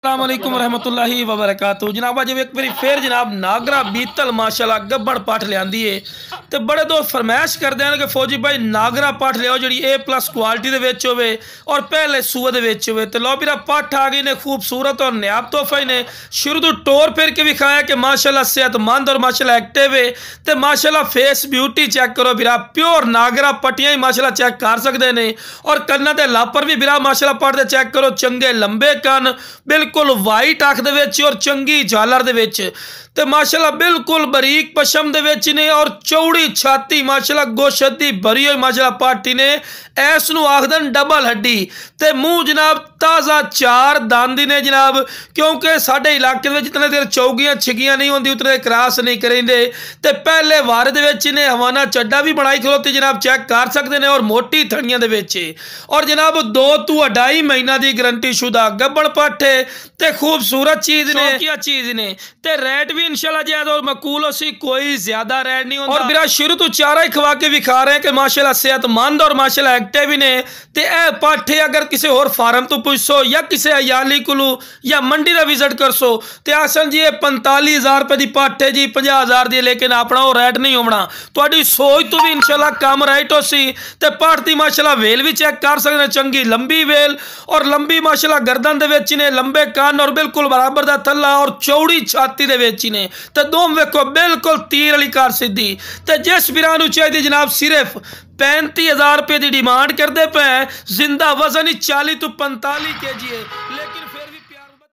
अस्सलाम वालेकुम रहमतुल्लाहि व बरकातहू। जनाब अज एक बार फिर जनाब नागरा बीतल माशाल्लाह गब्बड़ पठ लियांदी है तो बड़े दोस्त फरमाइश करते हैं कि फौजी भाई नागरा पठ लियाओ जी A+ क्वालिटी दे विच होवे और पहले सूए दे विच होवे। तो लो मेरा पठ आ गई ने खूबसूरत और नायाब तोहफा ने शुरू तो टोर फिर के विखाया कि माशाल्लाह सेहतमंद और माशाल्लाह एक्टिव है। तो माशाल्लाह फेस ब्यूटी चेक करो बिरा प्योर नागरा पट्टियां ही माशाल्लाह चेक कर सकते हैं और कन्ना ते लापर भी बिरा माशाल्लाह पढ़ते चेक करो चंगे लंबे कन बिल्कुल वाइट अख दे विच और चंगी झालर दे विच ते माशाल्लाह बिल्कुल बरीक पशम दे विच ने और चौड़ी छाती माशाल्लाह गोशत दी भरी हुई माशाल्लाह पाटी ने ऐस नूं आखदन डबल हड्डी ते मुंह जनाब ताज़ा चार दांदी ने जनाब क्योंकि साडे इलाके में जितने देर चौगियां छिगियां नहीं होंदी उतने क्रॉस नहीं करेंदे ते पहले वार दे विच ने हवाना चड्डा भी बनाई खलोती जनाब चेक कर सकते हैं और मोटी थड़ियां दे विच और जनाब 2 to 2.5 महीना की गारंटी शुदा गब्बड़ पट्ठे ते खूबसूरत चीज़ ने चीज़ ने ते रेट भी इंशाल्लाह ज्यादा और मकूल उसी कोई ज्यादा रेट नहीं होता और मेरा शुरू तो चारा ही खवा के विखा रहे हैं कि माशाल्लाह सेहतमंद और माशाल्लाह एक्टिव भी ने ते ए पाठे अगर किसी और फार्म तो पूछो या किसी अयाली कोलू या मंडी का विजिट कर सो ते आसन जी 45,000 रुपए की पाठे जी 50,000 दी लेकिन अपना वो रेट नहीं होना थोड़ी सोच तो भी इंशाल्लाह कम राइट हो सी ते पाठ दी माशाल्लाह वेल भी चेक कर सकते चंगी लंबी वेल और लंबी माशाल्लाह गर्दन दे विच ने लंबे कान और बिल्कुल बराबर दा थल्ला और चौड़ी छाती दे विच ने ते दोम वेखो बिल्कुल तीर वाली कार सीधी ते जिस बिरा नूं चाहिए जनाब सिर्फ 35,000 रुपए की डिमांड करते पे जिंदा वजन ही 40 to 45 kg है लेकिन